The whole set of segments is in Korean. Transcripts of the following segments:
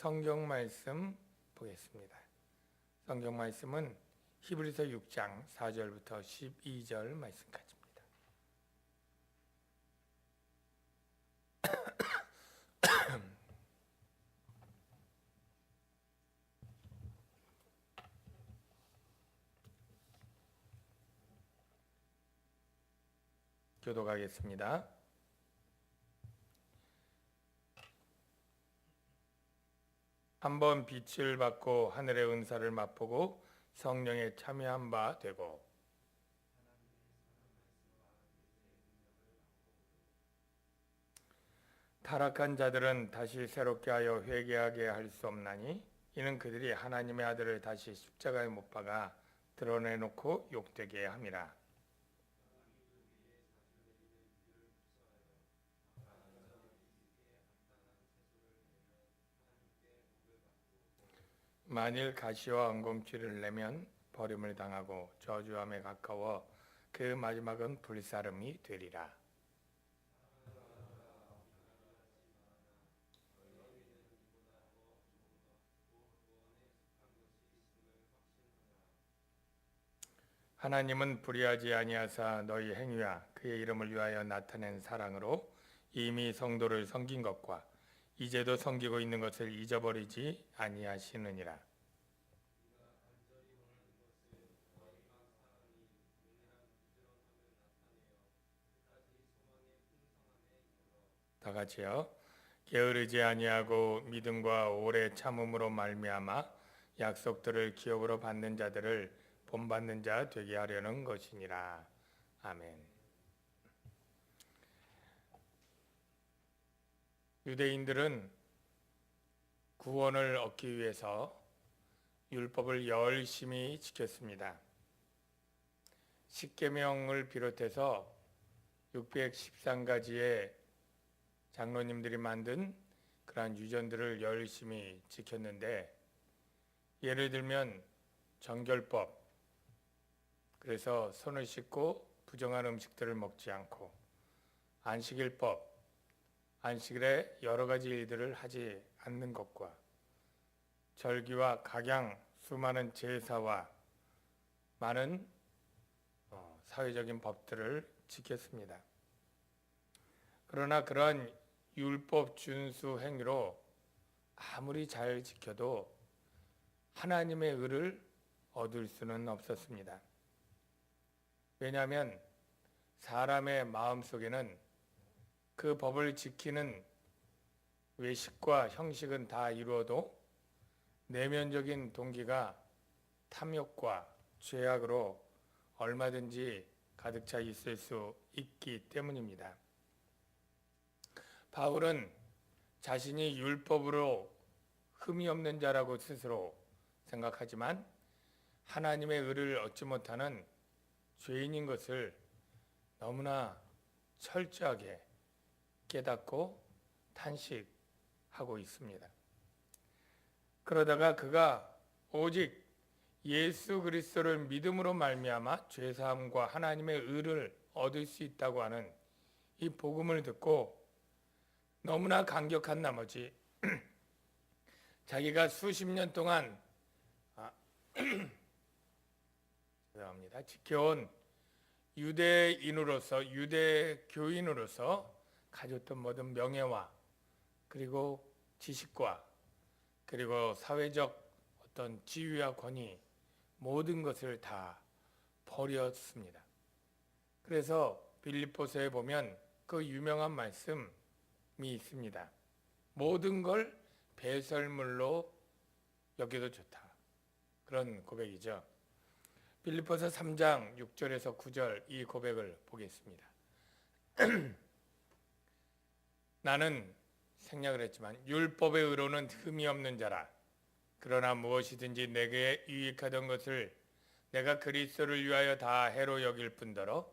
성경 말씀 보겠습니다. 성경 말씀은 히브리서 6장 4절부터 12절 말씀까지입니다. 교독하겠습니다. 한번 빛을 받고 하늘의 은사를 맛보고 성령에 참여한 바 되고 타락한 자들은 다시 새롭게 하여 회개하게 할 수 없나니 이는 그들이 하나님의 아들을 다시 십자가에 못 박아 드러내놓고 욕되게 함이라. 만일 가시와 엉겅퀴를 내면 버림을 당하고 저주함에 가까워 그 마지막은 불사름이 되리라. 하나님은 불의하지 아니하사 너희 행위와 그의 이름을 위하여 나타낸 사랑으로 이미 성도를 섬긴 것과 이제도 섬기고 있는 것을 잊어버리지 아니하시느니라. 다 같이요. 게으르지 아니하고 믿음과 오래 참음으로 말미암아 약속들을 기업으로 받는 자들을 본받는 자 되게 하려는 것이니라. 아멘. 유대인들은 구원을 얻기 위해서 율법을 열심히 지켰습니다. 십계명을 비롯해서 613가지의 장로님들이 만든 그러한 유전들을 열심히 지켰는데, 예를 들면 정결법, 그래서 손을 씻고 부정한 음식들을 먹지 않고, 안식일법, 안식일에 여러 가지 일들을 하지 않는 것과, 절기와 각양, 수많은 제사와 많은 사회적인 법들을 지켰습니다. 그러나 그러한 율법 준수 행위로 아무리 잘 지켜도 하나님의 의를 얻을 수는 없었습니다. 왜냐하면 사람의 마음속에는 그 법을 지키는 외식과 형식은 다 이루어도 내면적인 동기가 탐욕과 죄악으로 얼마든지 가득 차 있을 수 있기 때문입니다. 바울은 자신이 율법으로 흠이 없는 자라고 스스로 생각하지만 하나님의 의를 얻지 못하는 죄인인 것을 너무나 철저하게 깨닫고 탄식하고 있습니다. 그러다가 그가 오직 예수 그리스도를 믿음으로 말미암아 죄사함과 하나님의 의를 얻을 수 있다고 하는 이 복음을 듣고 너무나 감격한 나머지 자기가 수십 년 동안 지켜온 유대인으로서, 유대교인으로서 가졌던 모든 명예와 그리고 지식과 그리고 사회적 어떤 지위와 권위, 모든 것을 다 버렸습니다. 그래서 빌립보서에 보면 그 유명한 말씀이 있습니다. 모든 걸 배설물로 여겨도 좋다. 그런 고백이죠. 빌립보서 3장 6절에서 9절 이 고백을 보겠습니다. 나는 생략을 했지만 율법의 의로는 흠이 없는 자라. 그러나 무엇이든지 내게 유익하던 것을 내가 그리스도를 위하여 다 해로 여길 뿐더러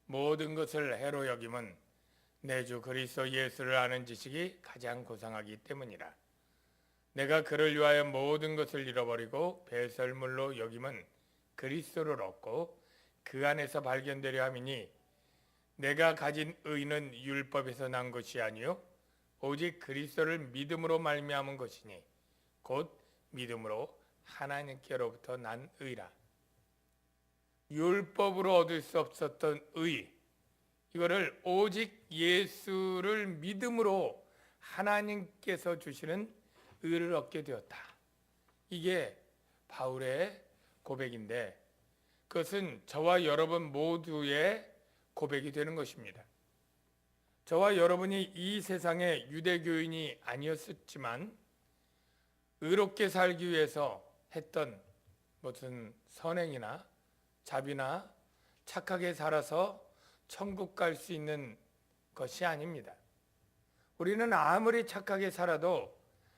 모든 것을 해로 여김은 내 주 그리스도 예수를 아는 지식이 가장 고상하기 때문이라. 내가 그를 위하여 모든 것을 잃어버리고 배설물로 여김은 그리스도를 얻고 그 안에서 발견되려 함이니 내가 가진 의는 율법에서 난 것이 아니요 오직 그리스도를 믿음으로 말미암은 것이니 곧 믿음으로 하나님께로부터 난 의라. 율법으로 얻을 수 없었던 의, 이거를 오직 예수를 믿음으로 하나님께서 주시는 의를 얻게 되었다. 이게 바울의 고백인데, 그것은 저와 여러분 모두의 고백이 되는 것입니다. 저와 여러분이 이 세상의 유대교인이 아니었지만 의롭게 살기 위해서 했던 무슨 선행이나 자비나 착하게 살아서 천국 갈 수 있는 것이 아닙니다. 우리는 아무리 착하게 살아도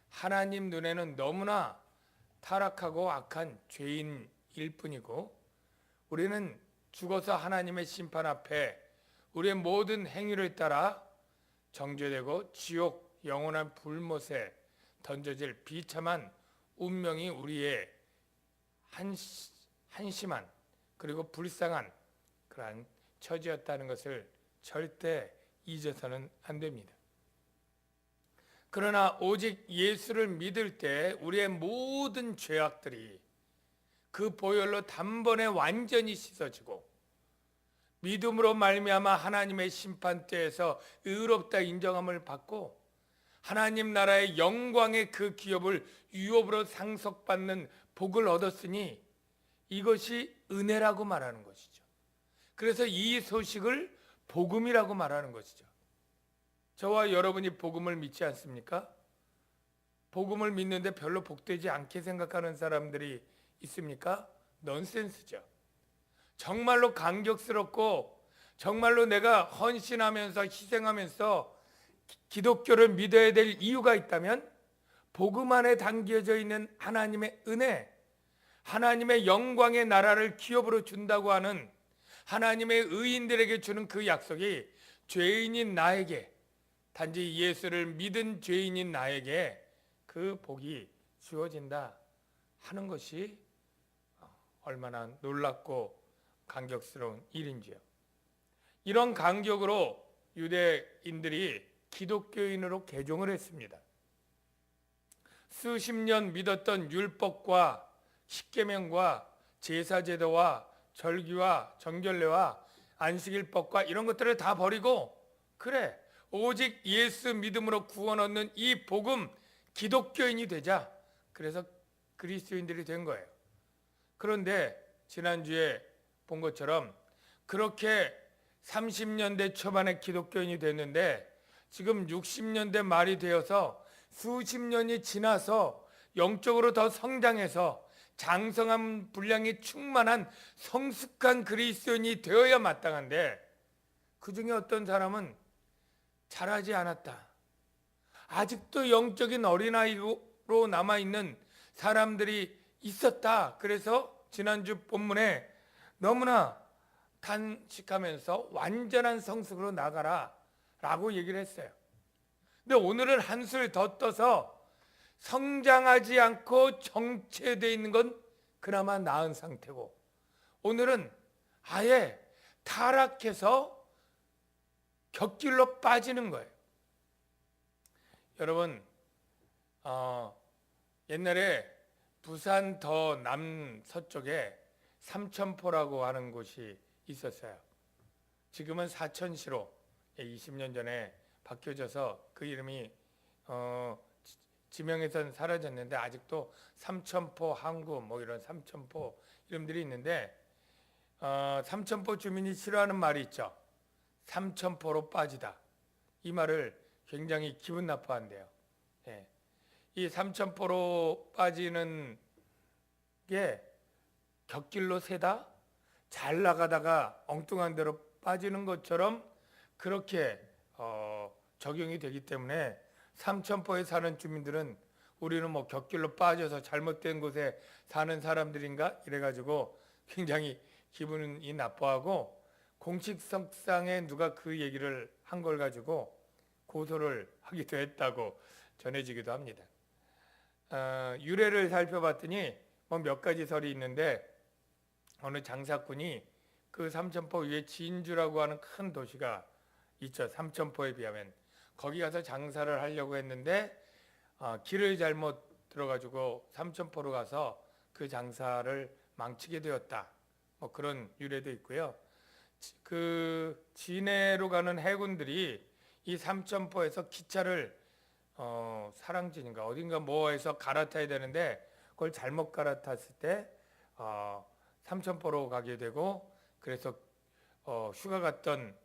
하나님 눈에는 너무나 타락하고 악한 죄인일 뿐이고, 우리는 죽어서 하나님의 심판 앞에 우리의 모든 행위를 따라 정죄되고 지옥 영원한 불못에 던져질 비참한 운명이 우리의 한심한 그리고 불쌍한 그러한 처지였다는 것을 절대 잊어서는 안 됩니다. 그러나 오직 예수를 믿을 때 우리의 모든 죄악들이 그 보혈로 단번에 완전히 씻어지고, 믿음으로 말미암아 하나님의 심판대에서 의롭다 인정함을 받고 하나님 나라의 영광의 그 기업을 유업으로 상속받는 복을 얻었으니 이것이 은혜라고 말하는 것이죠. 그래서 이 소식을 복음이라고 말하는 것이죠. 저와 여러분이 복음을 믿지 않습니까? 복음을 믿는데 별로 복되지 않게 생각하는 사람들이 있습니까? 넌센스죠. 정말로 감격스럽고 정말로 내가 헌신하면서 희생하면서 기독교를 믿어야 될 이유가 있다면 복음 안에 담겨져 있는 하나님의 은혜, 하나님의 영광의 나라를 기업으로 준다고 하는 하나님의 의인들에게 주는 그 약속이 죄인인 나에게, 단지 예수를 믿은 죄인인 나에게 그 복이 주어진다 하는 것이 얼마나 놀랍고 감격스러운 일인지요. 이런 감격으로 유대인들이 기독교인으로 개종을 했습니다. 수십 년 믿었던 율법과 십계명과 제사제도와 절기와 정결례와 안식일법과 이런 것들을 다 버리고, 그래 오직 예수 믿음으로 구원 얻는 이 복음 기독교인이 되자, 그래서 그리스도인들이 된 거예요. 그런데 지난주에 본 것처럼 그렇게 30년대 초반에 기독교인이 됐는데 지금 60년대 말이 되어서 수십 년이 지나서 영적으로 더 성장해서 장성한 분량이 충만한 성숙한 그리스도인이 되어야 마땅한데, 그 중에 어떤 사람은 자라지 않았다, 아직도 영적인 어린아이로 남아있는 사람들이 있었다. 그래서 지난주 본문에 너무나 탄식하면서 완전한 성숙으로 나가라 라고 얘기를 했어요. 근데 오늘은 한술 더 떠서 성장하지 않고 정체되어 있는 건 그나마 나은 상태고, 오늘은 아예 타락해서 곁길로 빠지는 거예요. 여러분, 옛날에 부산 더 남서쪽에 삼천포라고 하는 곳이 있었어요. 지금은 사천시로 20년 전에 바뀌어져서 그 이름이 지명에선 사라졌는데 아직도 삼천포, 항구 뭐 이런 삼천포 이름들이 있는데, 삼천포 주민이 싫어하는 말이 있죠. 삼천포로 빠지다. 이 말을 굉장히 기분 나빠한대요. 예. 이 삼천포로 빠지는 게 곁길로 새다, 잘 나가다가 엉뚱한 데로 빠지는 것처럼 그렇게 적용이 되기 때문에 삼천포에 사는 주민들은 우리는 뭐 곁길로 빠져서 잘못된 곳에 사는 사람들인가 이래가지고 굉장히 기분이 나빠하고, 공식석상에 누가 그 얘기를 한 걸 가지고 고소를 하기도 했다고 전해지기도 합니다. 유래를 살펴봤더니 뭐 몇 가지 설이 있는데, 어느 장사꾼이 그 삼천포 위에 진주라고 하는 큰 도시가 있죠. 삼천포에 비하면 거기 가서 장사를 하려고 했는데 길을 잘못 들어가지고 삼천포로 가서 그 장사를 망치게 되었다. 뭐 그런 유래도 있고요. 그 진해로 가는 해군들이 이 삼천포에서 기차를 사랑진인가 어딘가 뭐해서 갈아타야 되는데 그걸 잘못 갈아탔을 때 삼천포로 가게 되고 그래서 휴가 갔던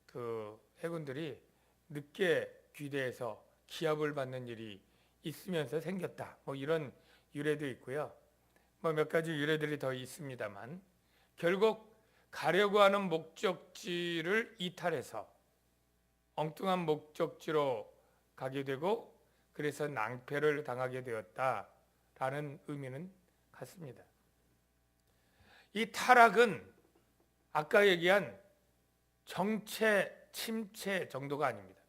그 해군들이 늦게 귀대에서 기합을 받는 일이 있으면서 생겼다. 뭐 이런 유래도 있고요. 뭐 몇 가지 유래들이 더 있습니다만 결국 가려고 하는 목적지를 이탈해서 엉뚱한 목적지로 가게 되고 그래서 낭패를 당하게 되었다라는 의미는 같습니다. 이 타락은 아까 얘기한 정체, 침체 정도가 아닙니다.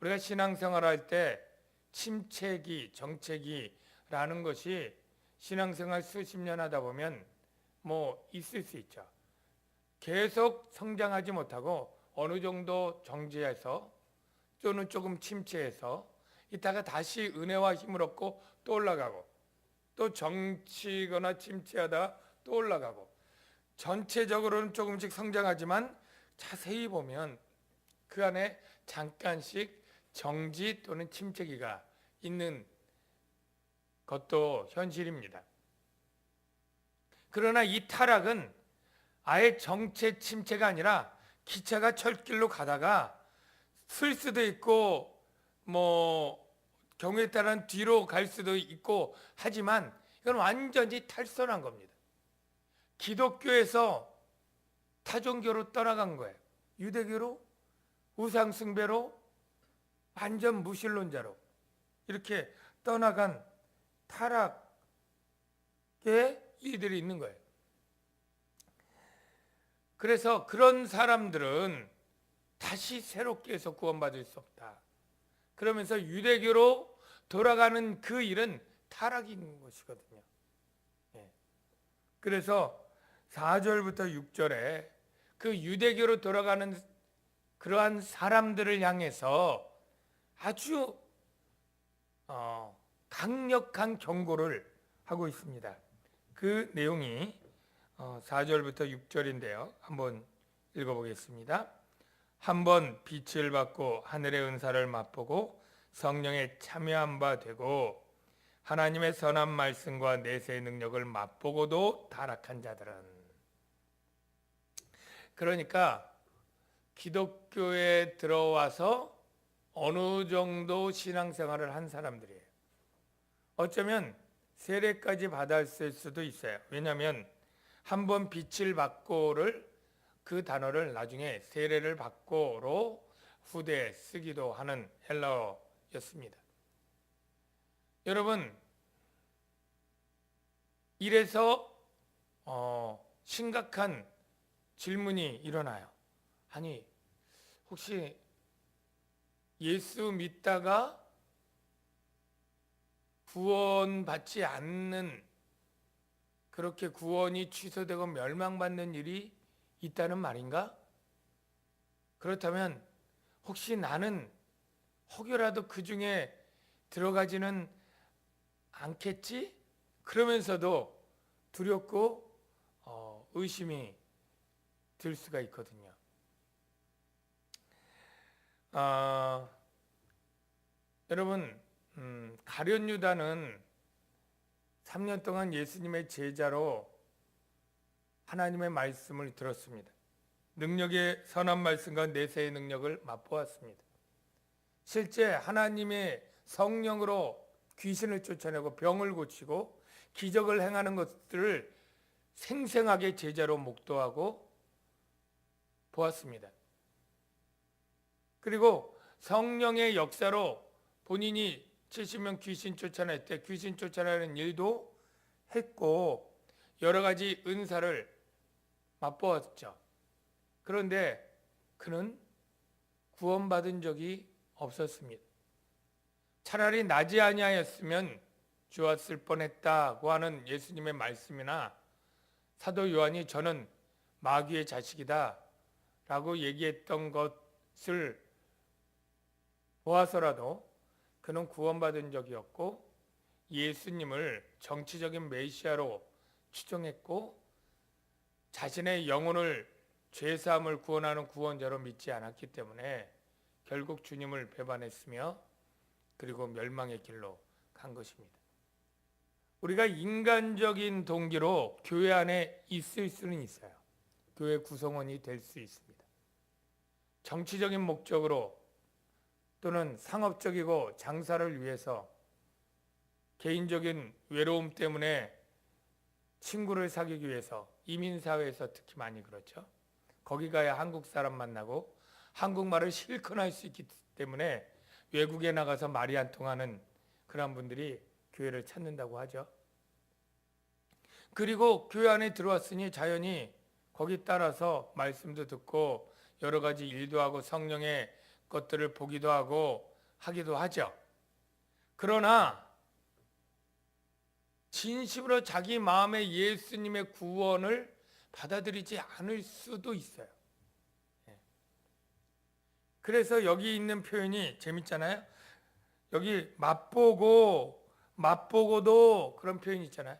우리가 신앙생활할 때 침체기, 정체기라는 것이 신앙생활 수십 년 하다 보면 뭐 있을 수 있죠. 계속 성장하지 못하고 어느 정도 정지해서 또는 조금 침체해서 이따가 다시 은혜와 힘을 얻고 또 올라가고 또 정치거나 침체하다 또 올라가고 전체적으로는 조금씩 성장하지만 자세히 보면 그 안에 잠깐씩 정지 또는 침체기가 있는 것도 현실입니다. 그러나 이 타락은 아예 정체 침체가 아니라 기차가 철길로 가다가 쓸 수도 있고 뭐 경우에 따라서 뒤로 갈 수도 있고 하지만 이건 완전히 탈선한 겁니다. 기독교에서 타종교로 떠나간 거예요. 유대교로, 우상숭배로, 완전 무신론자로 이렇게 떠나간 타락의 일들이 있는 거예요. 그래서 그런 사람들은 다시 새롭게 해서 구원받을 수 없다. 그러면서 유대교로 돌아가는 그 일은 타락인 것이거든요. 그래서 4절부터 6절에 그 유대교로 돌아가는 그러한 사람들을 향해서 아주 강력한 경고를 하고 있습니다. 그 내용이 4절부터 6절인데요. 한번 읽어보겠습니다. 한번 빛을 받고 하늘의 은사를 맛보고 성령에 참여한 바 되고 하나님의 선한 말씀과 내세의 능력을 맛보고도 타락한 자들은, 그러니까 기독교에 들어와서 어느 정도 신앙생활을 한 사람들이에요. 어쩌면 세례까지 받았을 수도 있어요. 왜냐하면 한번 빛을 받고를 그 단어를 나중에 세례를 받고로 후대에 쓰기도 하는 헬라어였습니다. 여러분, 이래서 심각한 질문이 일어나요. 아니, 혹시 예수 믿다가 구원받지 않는, 그렇게 구원이 취소되고 멸망받는 일이 있다는 말인가? 그렇다면 혹시 나는 혹여라도 그 중에 들어가지는 않겠지? 그러면서도 두렵고 의심이 들 수가 있거든요. 여러분, 가룟 유다는 3년 동안 예수님의 제자로 하나님의 말씀을 들었습니다. 능력의 선한 말씀과 내세의 능력을 맛보았습니다. 실제 하나님의 성령으로 귀신을 쫓아내고 병을 고치고 기적을 행하는 것들을 생생하게 제자로 목도하고 보았습니다. 그리고 성령의 역사로 본인이 70명 귀신 쫓아낼 때 귀신 쫓아내는 일도 했고 여러 가지 은사를 맛보았죠. 그런데 그는 구원받은 적이 없었습니다. 차라리 나지 아니하였으면 좋았을 뻔했다고 하는 예수님의 말씀이나 사도 요한이 저는 마귀의 자식이다 라고 얘기했던 것을 보아서라도 그는 구원받은 적이 없고 예수님을 정치적인 메시아로 추정했고 자신의 영혼을 죄사함을 구원하는 구원자로 믿지 않았기 때문에 결국 주님을 배반했으며 그리고 멸망의 길로 간 것입니다. 우리가 인간적인 동기로 교회 안에 있을 수는 있어요. 교회 구성원이 될 수 있습니다. 정치적인 목적으로 또는 상업적이고 장사를 위해서 개인적인 외로움 때문에 친구를 사귀기 위해서 이민사회에서 특히 많이 그렇죠. 거기 가야 한국 사람 만나고 한국말을 실컷 할 수 있기 때문에 외국에 나가서 말이 안 통하는 그런 분들이 교회를 찾는다고 하죠. 그리고 교회 안에 들어왔으니 자연히 거기 따라서 말씀도 듣고 여러 가지 일도 하고 성령의 것들을 보기도 하고 하기도 하죠. 그러나 진심으로 자기 마음에 예수님의 구원을 받아들이지 않을 수도 있어요. 그래서 여기 있는 표현이 재밌잖아요. 여기 맛보고도 그런 표현이 있잖아요.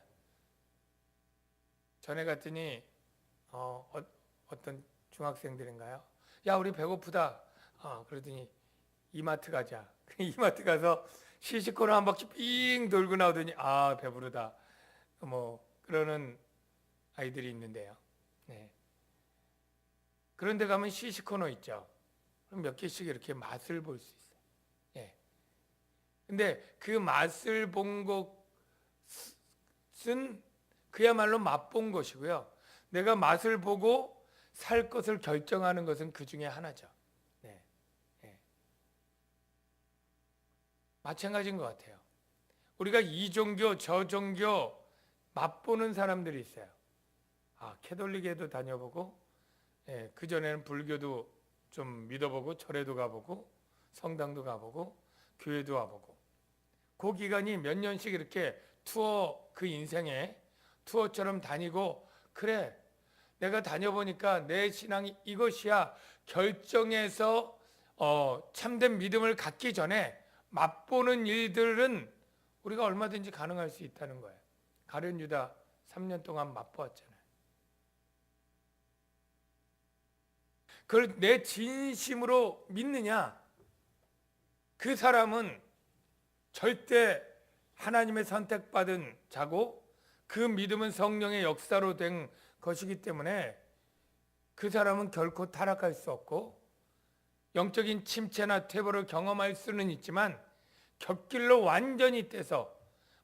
전에 갔더니 어떤 중학생들인가요? 야, 우리 배고프다. 그러더니 이마트 가자. 이마트 가서 시식코너 한 바퀴 삥 돌고 나오더니 배부르다. 그러는 아이들이 있는데요. 네. 그런데 가면 시식코너 있죠. 그럼 몇 개씩 이렇게 맛을 볼 수 있어요. 예. 근데 그 맛을 본 것은 그야말로 맛본 것이고요. 내가 맛을 보고 살 것을 결정하는 것은 그 중에 하나죠. 네. 네. 마찬가지인 것 같아요. 우리가 이 종교 저 종교 맛보는 사람들이 있어요. 캐톨릭에도 다녀보고 그전에는 불교도 좀 믿어보고 절에도 가보고 성당도 가보고 교회도 와보고 그 기간이 몇 년씩 이렇게 그 인생에 투어처럼 다니고 그래 내가 다녀보니까 내 신앙이 이것이야 결정해서 참된 믿음을 갖기 전에 맛보는 일들은 우리가 얼마든지 가능할 수 있다는 거예요. 가룟 유다 3년 동안 맛보았잖아요. 그걸 내 진심으로 믿느냐? 그 사람은 절대 하나님의 선택받은 자고 그 믿음은 성령의 역사로 된 것이기 때문에 그 사람은 결코 타락할 수 없고 영적인 침체나 퇴보를 경험할 수는 있지만 곁길로 완전히 떼서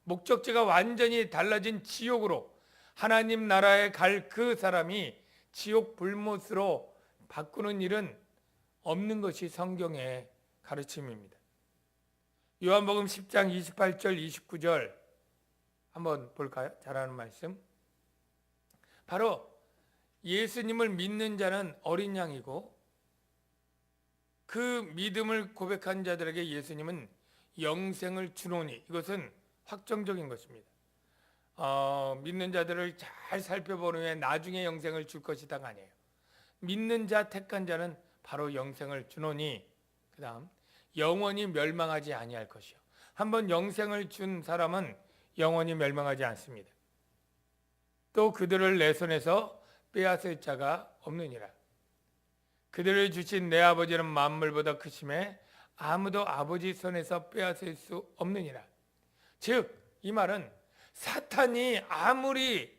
목적지가 완전히 달라진 지옥으로 하나님 나라에 갈 그 사람이 지옥 불못으로 바꾸는 일은 없는 것이 성경의 가르침입니다. 요한복음 10장 28절 29절 한번 볼까요? 잘하는 말씀. 바로 예수님을 믿는 자는 어린 양이고 그 믿음을 고백한 자들에게 예수님은 영생을 주노니 이것은 확정적인 것입니다. 믿는 자들을 잘 살펴본 후에 나중에 영생을 줄 것이다가 아니에요. 믿는 자 택한 자는 바로 영생을 주노니 그 다음 영원히 멸망하지 아니할 것이요. 한번 영생을 준 사람은 영원히 멸망하지 않습니다. 또 그들을 내 손에서 빼앗을 자가 없느니라. 그들을 주신 내 아버지는 만물보다 크심에 아무도 아버지 손에서 빼앗을 수 없느니라. 즉 이 말은 사탄이 아무리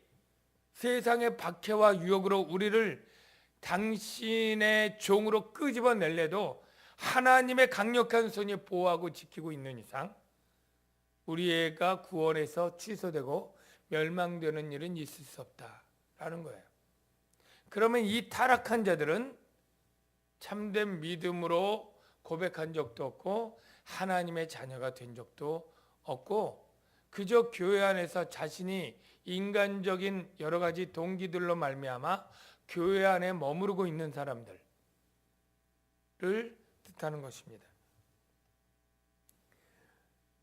세상의 박해와 유혹으로 우리를 당신의 종으로 끄집어낼래도 하나님의 강력한 손이 보호하고 지키고 있는 이상 우리가 구원에서 취소되고 멸망되는 일은 있을 수 없다라는 거예요. 그러면 이 타락한 자들은 참된 믿음으로 고백한 적도 없고 하나님의 자녀가 된 적도 없고 그저 교회 안에서 자신이 인간적인 여러 가지 동기들로 말미암아 교회 안에 머무르고 있는 사람들을 뜻하는 것입니다.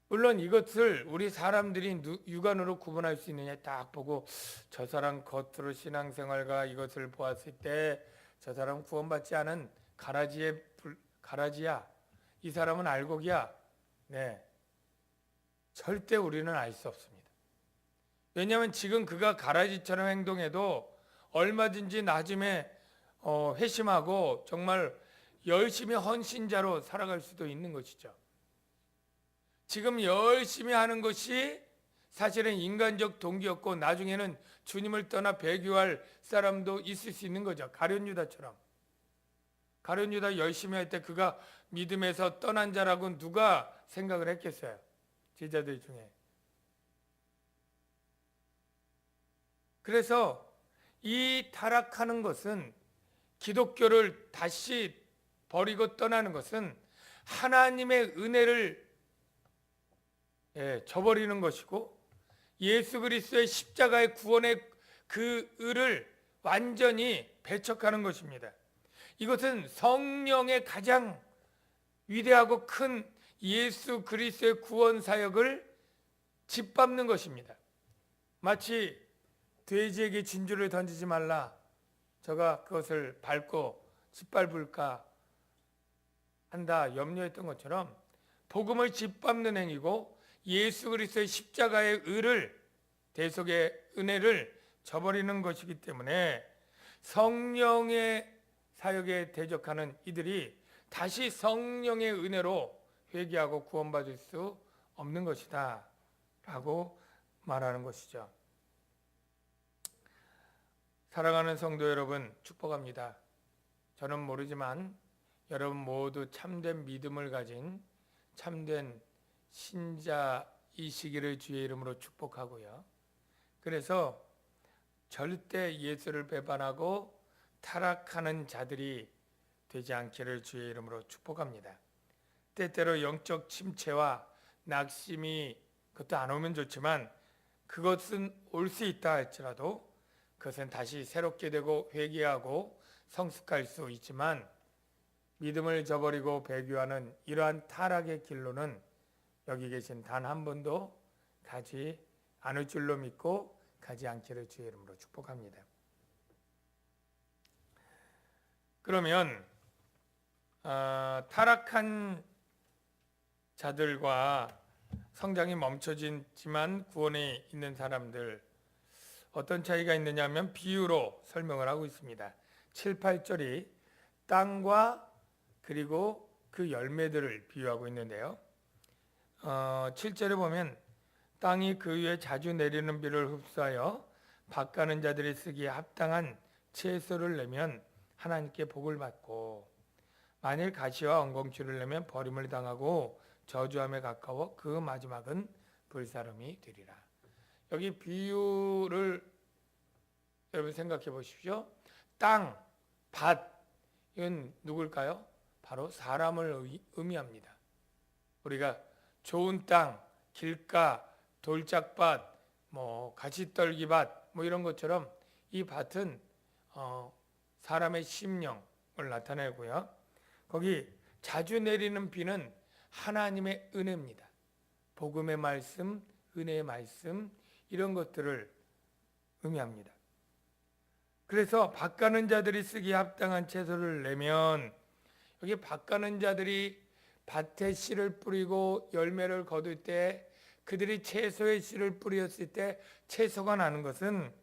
물론 이것을 우리 사람들이 육안으로 구분할 수 있느냐 딱 보고 저 사람 겉으로 신앙생활과 이것을 보았을 때 저 사람은 구원받지 않은 가라지야. 이 사람은 알곡이야. 네. 절대 우리는 알 수 없습니다. 왜냐하면 지금 그가 가라지처럼 행동해도 얼마든지 나중에 회심하고 정말 열심히 헌신자로 살아갈 수도 있는 것이죠. 지금 열심히 하는 것이 사실은 인간적 동기였고 나중에는 주님을 떠나 배교할 사람도 있을 수 있는 거죠. 가룟 유다처럼. 가룟 유다 열심히 할 때 그가 믿음에서 떠난 자라고 누가 생각을 했겠어요? 제자들 중에. 그래서 이 타락하는 것은, 기독교를 다시 버리고 떠나는 것은 하나님의 은혜를 저버리는 것이고, 예수 그리스도의 십자가의 구원의 그 의를 완전히 배척하는 것입니다. 이것은 성령의 가장 위대하고 큰 예수 그리스도의 구원 사역을 짓밟는 것입니다. 마치 돼지에게 진주를 던지지 말라, 저가 그것을 밟고 짓밟을까 한다 염려했던 것처럼, 복음을 짓밟는 행위고 예수 그리스도의 십자가의 의를, 대속의 은혜를 저버리는 것이기 때문에 성령의 사역에 대적하는 이들이 다시 성령의 은혜로 회개하고 구원받을 수 없는 것이다 라고 말하는 것이죠. 사랑하는 성도 여러분, 축복합니다. 저는 모르지만 여러분 모두 참된 믿음을 가진 참된 신자이시기를 주의 이름으로 축복하고요. 그래서 절대 예수를 배반하고 타락하는 자들이 되지 않기를 주의 이름으로 축복합니다. 때때로 영적 침체와 낙심이, 그것도 안 오면 좋지만 그것은 올 수 있다 할지라도 그것은 다시 새롭게 되고 회개하고 성숙할 수 있지만, 믿음을 저버리고 배교하는 이러한 타락의 길로는 여기 계신 단 한 분도 가지 않을 줄로 믿고 가지 않기를 주의 이름으로 축복합니다. 그러면 타락한 자들과 성장이 멈춰지지만 구원에 있는 사람들, 어떤 차이가 있느냐 하면 비유로 설명을 하고 있습니다. 7, 8절이 땅과 그리고 그 열매들을 비유하고 있는데요. 7절에 보면 땅이 그 위에 자주 내리는 비를 흡수하여 밭가는 자들이 쓰기에 합당한 채소를 내면 하나님께 복을 받고, 만일 가시와 엉겅퀴를 내면 버림을 당하고 저주함에 가까워 그 마지막은 불사름이 되리라. 여기 비유를 여러분 생각해 보십시오. 땅, 밭, 이건 누굴까요? 바로 사람을 의미합니다. 우리가 좋은 땅, 길가, 돌짝밭, 가시떨기밭 이런 것처럼 이 밭은 사람의 심령을 나타내고요. 거기 자주 내리는 비는 하나님의 은혜입니다. 복음의 말씀, 은혜의 말씀, 이런 것들을 의미합니다. 그래서 밭가는 자들이 쓰기에 합당한 채소를 내면, 여기 밭가는 자들이 밭에 씨를 뿌리고 열매를 거둘 때, 그들이 채소의 씨를 뿌렸을 때 채소가 나는 것은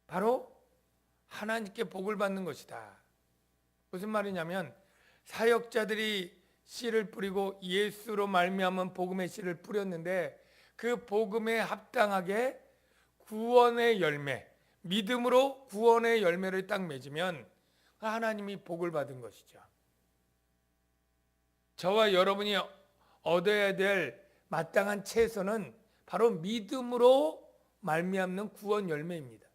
바로 하나님께 복을 받는 것이다. 무슨 말이냐면, 사역자들이 씨를 뿌리고 예수로 말미암은 복음의 씨를 뿌렸는데, 그 복음에 합당하게 구원의 열매, 믿음으로 구원의 열매를 딱 맺으면 하나님이 복을 받은 것이죠. 저와 여러분이 얻어야 될 마땅한 채소는 바로 믿음으로 말미암는 구원 열매입니다.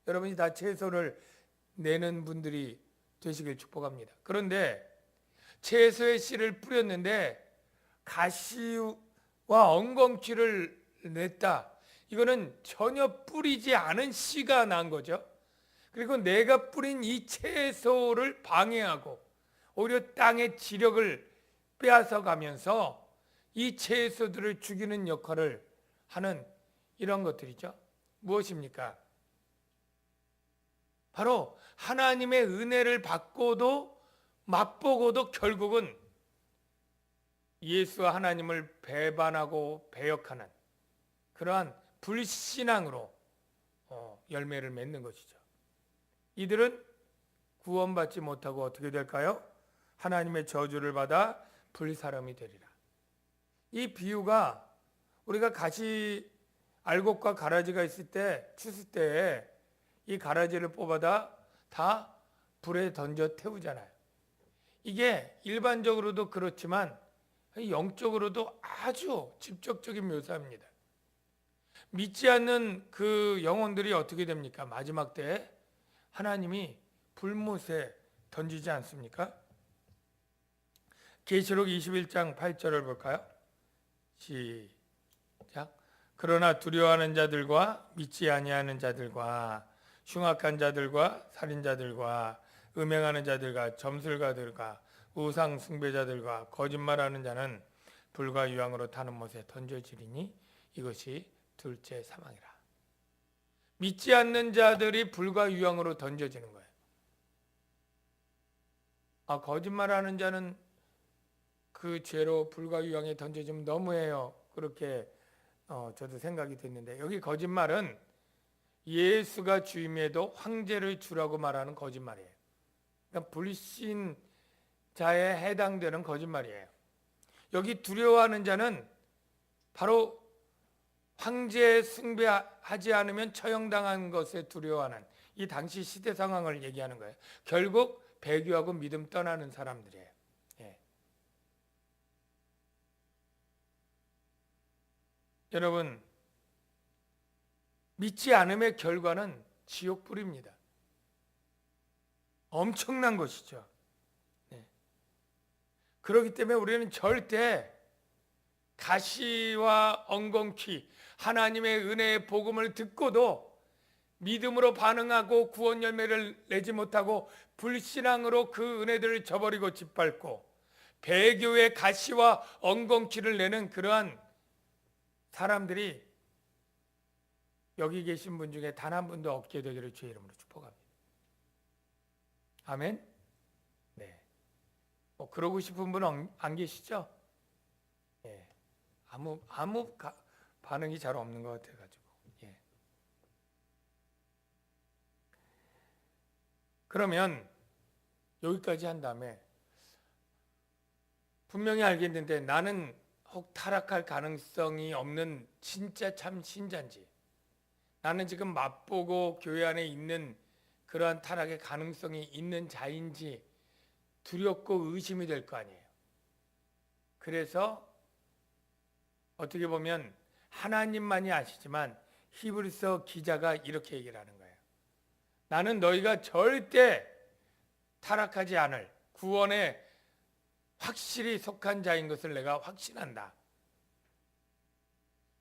여러분이 다 채소를 내는 분들이 되시길 축복합니다. 그런데 채소의 씨를 뿌렸는데 가시와 엉겅퀴를 냈다. 이거는 전혀 뿌리지 않은 씨가 난 거죠. 그리고 내가 뿌린 이 채소를 방해하고 오히려 땅의 지력을 빼앗아 가면서 이 채소들을 죽이는 역할을 하는 이런 것들이죠. 무엇입니까? 바로 하나님의 은혜를 받고도 맛보고도 결국은 예수와 하나님을 배반하고 배역하는 그러한 불신앙으로 열매를 맺는 것이죠. 이들은 구원받지 못하고 어떻게 될까요? 하나님의 저주를 받아 불사람이 되리라. 이 비유가 우리가 알곡과 가라지가 있을 때 추수 때에 이 가라지를 뽑아다 다 불에 던져 태우잖아요. 이게 일반적으로도 그렇지만 영적으로도 아주 직접적인 묘사입니다. 믿지 않는 그 영혼들이 어떻게 됩니까? 마지막 때에 하나님이 불못에 던지지 않습니까? 계시록 21장 8절을 볼까요? 시작. 그러나 두려워하는 자들과 믿지 아니하는 자들과 흉악한 자들과 살인자들과 음행하는 자들과 점술가들과 우상 숭배자들과 거짓말하는 자는 불과 유황으로 타는 못에 던져지리니 이것이 둘째 사망이라. 믿지 않는 자들이 불과 유황으로 던져지는 거예요. 거짓말하는 자는 그 죄로 불과 유황에 던져지면 너무해요. 그렇게 저도 생각이 됐는데 여기 거짓말은 예수가 주임에도 황제를 주라고 말하는 거짓말이에요. 그러니까 불신자에 해당되는 거짓말이에요. 여기 두려워하는 자는 바로 황제에 숭배하지 않으면 처형당한 것에 두려워하는 이 당시 시대 상황을 얘기하는 거예요. 결국 배교하고 믿음 떠나는 사람들이에요. 예. 여러분, 믿지 않음의 결과는 지옥불입니다. 엄청난 것이죠. 네. 그렇기 때문에 우리는 절대 가시와 엉겅퀴 하나님의 은혜의 복음을 듣고도 믿음으로 반응하고 구원 열매를 내지 못하고 불신앙으로 그 은혜들을 저버리고 짓밟고 배교의 가시와 엉겅퀴를 내는 그러한 사람들이 여기 계신 분 중에 단 한 분도 없게 되기를 주의 이름으로 축복합니다. 아멘. 네. 그러고 싶은 분 안 계시죠? 예. 아무 반응이 잘 없는 것 같아가지고. 예. 그러면 여기까지 한 다음에 분명히 알겠는데 나는 혹 타락할 가능성이 없는 진짜 참 신자인지, 나는 지금 맛보고 교회 안에 있는 그러한 타락의 가능성이 있는 자인지 두렵고 의심이 될 거 아니에요. 그래서 어떻게 보면 하나님만이 아시지만 히브리서 기자가 이렇게 얘기를 하는 거예요. 나는 너희가 절대 타락하지 않을 구원에 확실히 속한 자인 것을 내가 확신한다.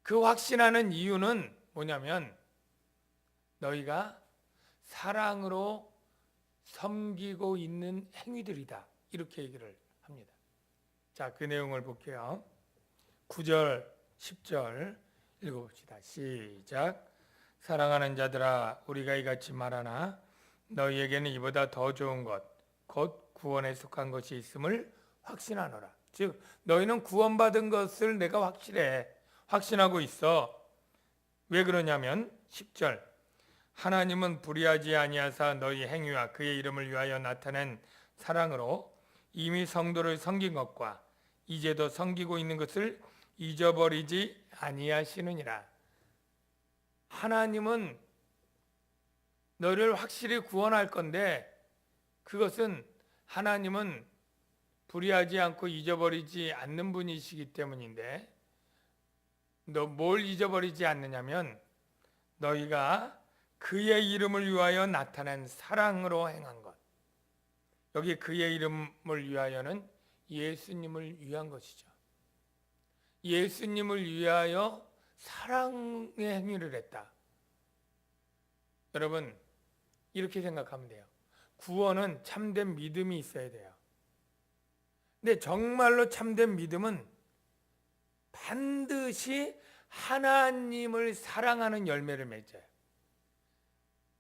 그 확신하는 이유는 뭐냐면 너희가 사랑으로 섬기고 있는 행위들이다. 이렇게 얘기를 합니다. 자, 그 내용을 볼게요. 9절, 10절 읽어봅시다. 시작. 사랑하는 자들아, 우리가 이같이 말하나 너희에게는 이보다 더 좋은 것, 곧 구원에 속한 것이 있음을 확신하노라. 즉 너희는 구원받은 것을 내가 확신하고 있어. 왜 그러냐면 10절. 하나님은 불의하지 아니하사 너희 행위와 그의 이름을 위하여 나타낸 사랑으로 이미 성도를 섬긴 것과 이제도 섬기고 있는 것을 잊어버리지 아니하시느니라. 하나님은 너를 확실히 구원할 건데 그것은 하나님은 불의하지 않고 잊어버리지 않는 분이시기 때문인데, 너 뭘 잊어버리지 않느냐면 너희가 그의 이름을 위하여 나타낸 사랑으로 행한 것. 여기 그의 이름을 위하여는 예수님을 위한 것이죠. 예수님을 위하여 사랑의 행위를 했다. 여러분, 이렇게 생각하면 돼요. 구원은 참된 믿음이 있어야 돼요. 근데 정말로 참된 믿음은 반드시 하나님을 사랑하는 열매를 맺어요.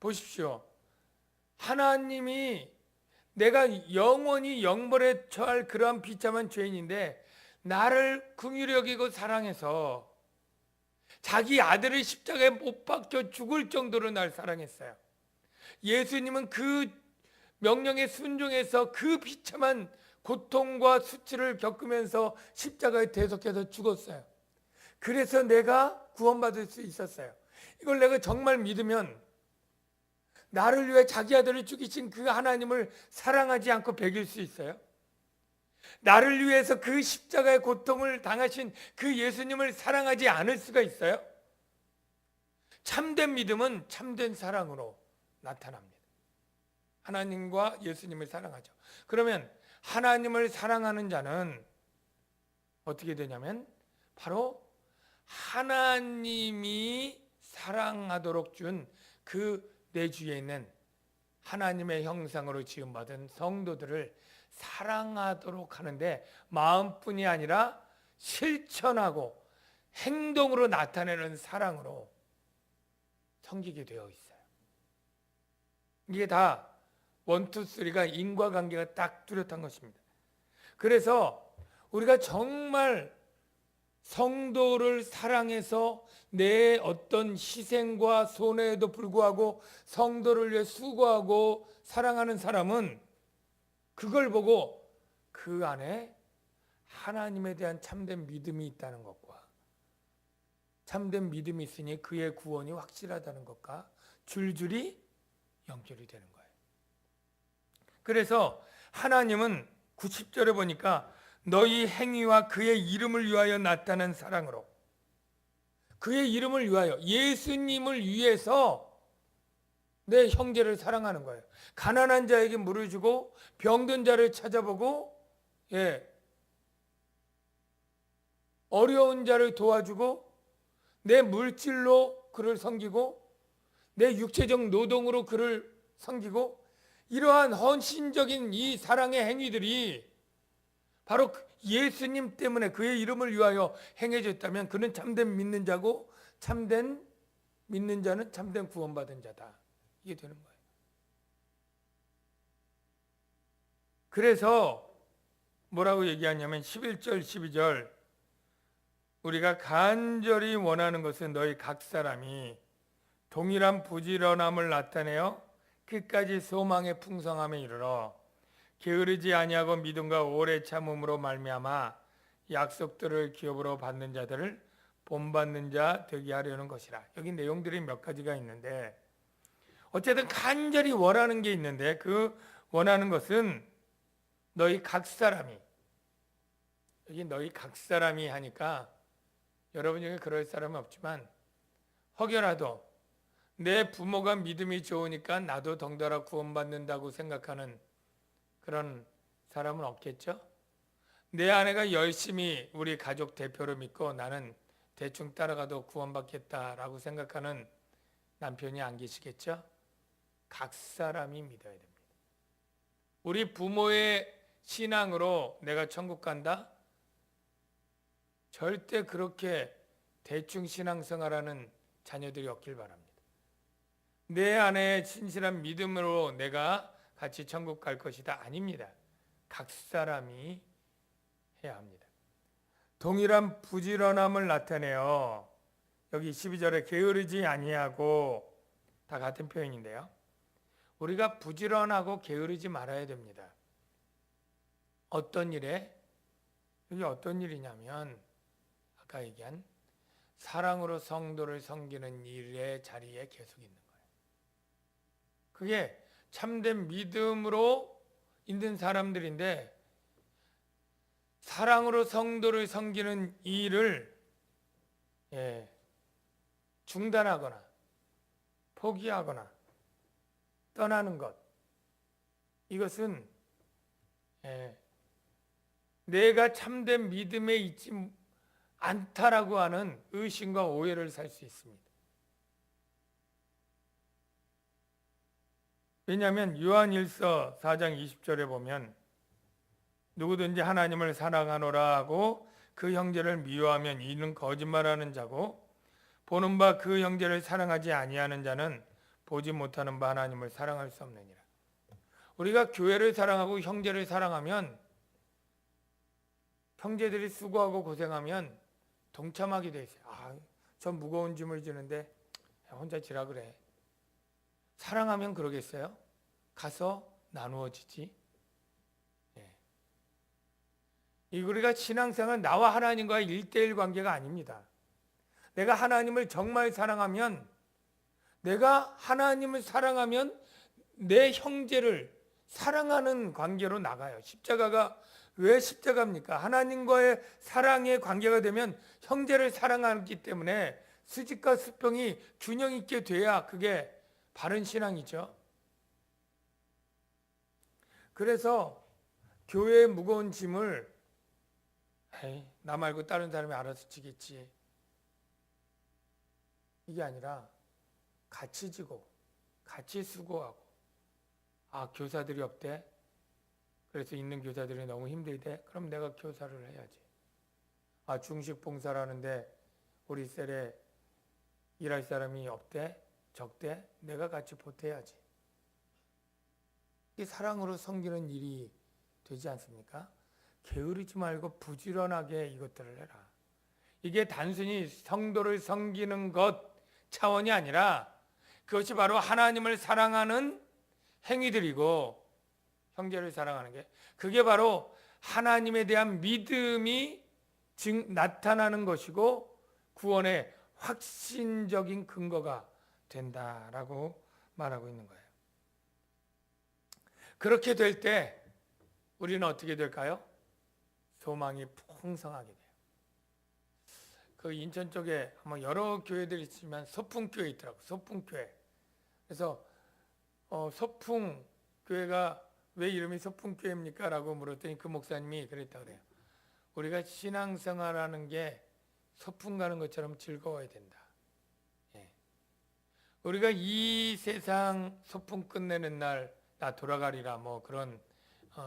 보십시오. 하나님이 내가 영원히 영벌에 처할 그러한 비참한 죄인인데 나를 긍휼히 여기고 사랑해서 자기 아들을 십자가에 못 박혀 죽을 정도로 날 사랑했어요. 예수님은 그 명령에 순종해서 그 비참한 고통과 수치를 겪으면서 십자가에 대속해서 죽었어요. 그래서 내가 구원받을 수 있었어요. 이걸 내가 정말 믿으면 나를 위해 자기 아들을 죽이신 그 하나님을 사랑하지 않고 배길 수 있어요? 나를 위해서 그 십자가의 고통을 당하신 그 예수님을 사랑하지 않을 수가 있어요? 참된 믿음은 참된 사랑으로 나타납니다. 하나님과 예수님을 사랑하죠. 그러면 하나님을 사랑하는 자는 어떻게 되냐면 바로 하나님이 사랑하도록 준 그 내 주위에 있는 하나님의 형상으로 지음받은 성도들을 사랑하도록 하는데 마음뿐이 아니라 실천하고 행동으로 나타내는 사랑으로 섬기게 되어 있어요. 이게 다 1, 2, 3가 인과관계가 딱 뚜렷한 것입니다. 그래서 우리가 정말 성도를 사랑해서 내 어떤 희생과 손해에도 불구하고 성도를 위해 수고하고 사랑하는 사람은 그걸 보고 그 안에 하나님에 대한 참된 믿음이 있다는 것과 참된 믿음이 있으니 그의 구원이 확실하다는 것과 줄줄이 연결이 되는 거예요. 그래서 하나님은 90절에 보니까 너희 행위와 그의 이름을 위하여 나타난 사랑으로, 그의 이름을 위하여, 예수님을 위해서 내 형제를 사랑하는 거예요. 가난한 자에게 물을 주고 병든 자를 찾아보고 어려운 자를 도와주고 내 물질로 그를 섬기고 내 육체적 노동으로 그를 섬기고, 이러한 헌신적인 이 사랑의 행위들이 바로 예수님 때문에 그의 이름을 위하여 행해졌다면 그는 참된 믿는 자고, 참된 믿는 자는 참된 구원받은 자다. 이게 되는 거예요. 그래서 뭐라고 얘기하냐면 11절 12절 우리가 간절히 원하는 것은 너희 각 사람이 동일한 부지런함을 나타내어 끝까지 소망의 풍성함에 이르러 게으르지 아니하고 믿음과 오래 참음으로 말미암아 약속들을 기업으로 받는 자들을 본받는 자 되게 하려는 것이라. 여기 내용들이 몇 가지가 있는데 어쨌든 간절히 원하는 게 있는데 그 원하는 것은 너희 각 사람이, 여기 너희 각 사람이 하니까 여러분 중에 그럴 사람은 없지만 혹여라도 내 부모가 믿음이 좋으니까 나도 덩달아 구원받는다고 생각하는 그런 사람은 없겠죠? 내 아내가 열심히 우리 가족 대표를 믿고 나는 대충 따라가도 구원받겠다라고 생각하는 남편이 안 계시겠죠? 각 사람이 믿어야 됩니다. 우리 부모의 신앙으로 내가 천국 간다? 절대 그렇게 대충 신앙생활하는 자녀들이 없길 바랍니다. 내 아내의 신실한 믿음으로 내가 같이 천국 갈 것이다. 아닙니다. 각 사람이 해야 합니다. 동일한 부지런함을 나타내어, 여기 12절에 게으르지 아니하고, 다 같은 표현인데요. 우리가 부지런하고 게으르지 말아야 됩니다. 어떤 일에? 여기 어떤 일이냐면 아까 얘기한 사랑으로 성도를 섬기는 일의 자리에 계속 있는 거예요. 그게 참된 믿음으로 있는 사람들인데 사랑으로 성도를 섬기는 일을 중단하거나 포기하거나 떠나는 것, 이것은 내가 참된 믿음에 있지 않다라고 하는 의심과 오해를 살 수 있습니다. 왜냐하면 요한일서 4장 20절에 보면 누구든지 하나님을 사랑하노라 하고 그 형제를 미워하면 이는 거짓말하는 자고 보는 바 그 형제를 사랑하지 아니하는 자는 보지 못하는 바 하나님을 사랑할 수 없느니라. 우리가 교회를 사랑하고 형제를 사랑하면 형제들이 수고하고 고생하면 동참하게 돼 있어요. 저 무거운 짐을 지는데 혼자 지라 그래. 사랑하면 그러겠어요? 가서 나누어지지. 이 우리가 신앙생활 나와 하나님과의 1대1 관계가 아닙니다. 내가 하나님을 정말 사랑하면, 내가 하나님을 사랑하면 내 형제를 사랑하는 관계로 나가요. 십자가가 왜 십자가입니까? 하나님과의 사랑의 관계가 되면 형제를 사랑하기 때문에 수직과 수평이 균형 있게 돼야 그게 바른 신앙이죠. 그래서 교회의 무거운 짐을 나 말고 다른 사람이 알아서 지겠지, 이게 아니라 같이 지고 같이 수고하고, 교사들이 없대? 그래서 있는 교사들이 너무 힘들대? 그럼 내가 교사를 해야지. 중식 봉사라는데 우리 셀에 일할 사람이 없대? 적대? 내가 같이 보태야지. 이 사랑으로 섬기는 일이 되지 않습니까? 게으르지 말고 부지런하게 이것들을 해라. 이게 단순히 성도를 섬기는 것 차원이 아니라 그것이 바로 하나님을 사랑하는 행위들이고, 형제를 사랑하는 게 그게 바로 하나님에 대한 믿음이 나타나는 것이고 구원의 확신적인 근거가 된다라고 말하고 있는 거예요. 그렇게 될 때 우리는 어떻게 될까요? 소망이 풍성하게 돼요. 그 인천 쪽에 아마 여러 교회들이 있지만 서풍교회 있더라고요. 서풍교회. 그래서 서풍교회가 왜 이름이 서풍교회입니까? 라고 물었더니 그 목사님이 그랬다 그래요. 우리가 신앙생활하는 게 서풍 가는 것처럼 즐거워야 된다. 우리가 이 세상 서풍 끝내는 날 나 돌아가리라 뭐 그런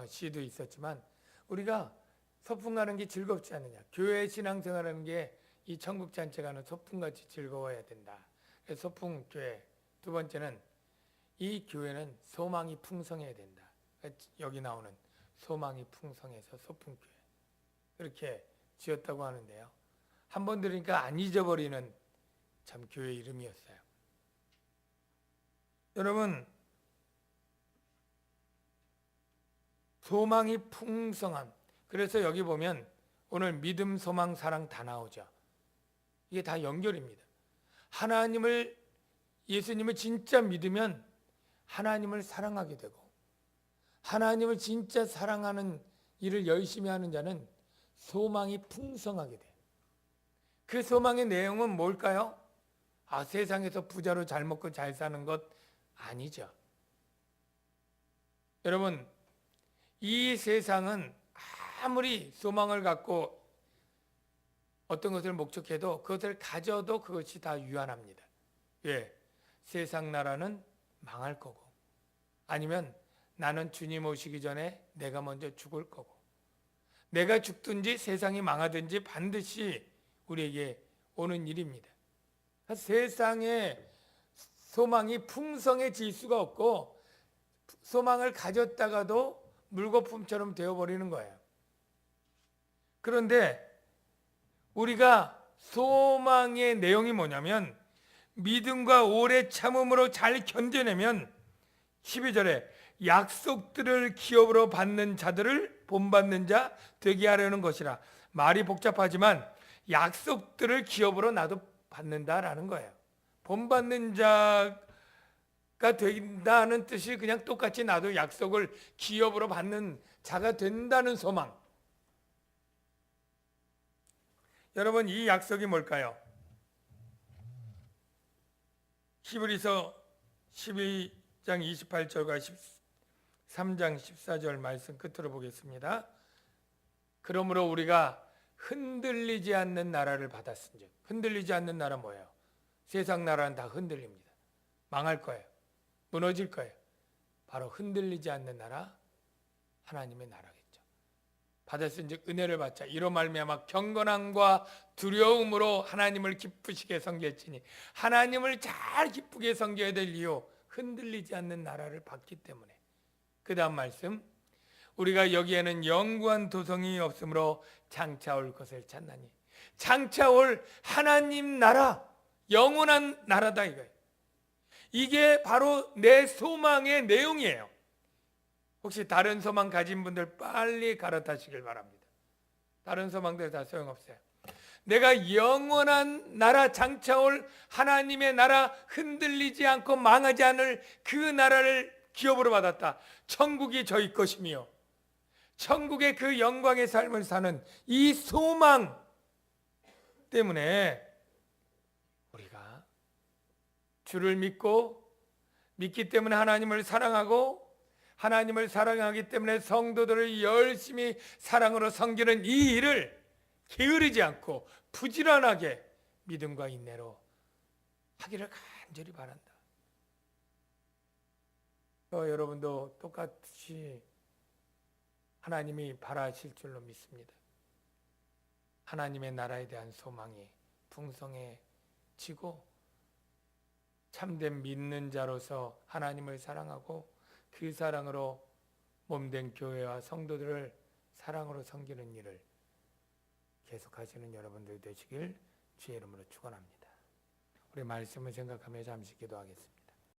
시도 있었지만, 우리가 서풍 가는 게 즐겁지 않느냐. 교회 신앙생활하는 게 이 천국 잔치 가는 서풍같이 즐거워야 된다. 그래서 서풍교회. 두 번째는 이 교회는 소망이 풍성해야 된다. 여기 나오는 소망이 풍성해서 서풍교회. 그렇게 지었다고 하는데요. 한 번 들으니까 안 잊어버리는 참 교회 이름이었어요. 여러분, 소망이 풍성함. 그래서 여기 보면 오늘 믿음, 소망, 사랑 다 나오죠. 이게 다 연결입니다. 예수님을 진짜 믿으면 하나님을 사랑하게 되고, 하나님을 진짜 사랑하는 일을 열심히 하는 자는 소망이 풍성하게 돼요. 그 소망의 내용은 뭘까요? 세상에서 부자로 잘 먹고 잘 사는 것 아니죠. 여러분, 이 세상은 아무리 소망을 갖고 어떤 것을 목적해도 그것을 가져도 그것이 다 유한합니다. 왜? 세상 나라는 망할 거고, 아니면 나는 주님 오시기 전에 내가 먼저 죽을 거고, 내가 죽든지 세상이 망하든지 반드시 우리에게 오는 일입니다. 세상에 소망이 풍성해질 수가 없고, 소망을 가졌다가도 물거품처럼 되어버리는 거예요. 그런데 우리가 소망의 내용이 뭐냐면, 믿음과 오래 참음으로 잘 견뎌내면 12절에 약속들을 기업으로 받는 자들을 본받는 자 되게 하려는 것이라. 말이 복잡하지만 약속들을 기업으로 나도 받는다라는 거예요. 본받는 자가 된다는 뜻이 그냥 똑같이 나도 약속을 기업으로 받는 자가 된다는 소망. 여러분, 이 약속이 뭘까요? 히브리서 12장 28절과 13장 14절 말씀 끝으로 보겠습니다. 그러므로 우리가 흔들리지 않는 나라를 받았은즉. 흔들리지 않는 나라 뭐예요? 세상 나라는 다 흔들립니다. 망할 거예요. 무너질 거예요. 바로 흔들리지 않는 나라, 하나님의 나라겠죠. 받았은즉 은혜를 받자. 이로 말미암아 경건함과 두려움으로 하나님을 기쁘시게 섬길지니. 하나님을 잘 기쁘게 섬겨야 될 이유, 흔들리지 않는 나라를 받기 때문에. 그 다음 말씀, 우리가 여기에는 영구한 도성이 없으므로 장차 올 것을 찾나니, 장차 올 하나님 나라, 영원한 나라다 이거예요. 이게 바로 내 소망의 내용이에요. 혹시 다른 소망 가진 분들 빨리 갈아타시길 바랍니다. 다른 소망들 다 소용없어요. 내가 영원한 나라, 장차 올 하나님의 나라, 흔들리지 않고 망하지 않을 그 나라를 기업으로 받았다. 천국이 저희 것이며 천국의 그 영광의 삶을 사는 이 소망 때문에 우리가 주를 믿기 때문에 하나님을 사랑하고, 하나님을 사랑하기 때문에 성도들을 열심히 사랑으로 섬기는 이 일을 게으르지 않고 부지런하게 믿음과 인내로 하기를 간절히 바란다. 여러분도 똑같이 하나님이 바라실 줄로 믿습니다. 하나님의 나라에 대한 소망이 풍성해지고 참된 믿는 자로서 하나님을 사랑하고 그 사랑으로 몸된 교회와 성도들을 사랑으로 섬기는 일을 계속하시는 여러분들 되시길 주의 이름으로 축원합니다. 우리 말씀을 생각하며 잠시 기도하겠습니다.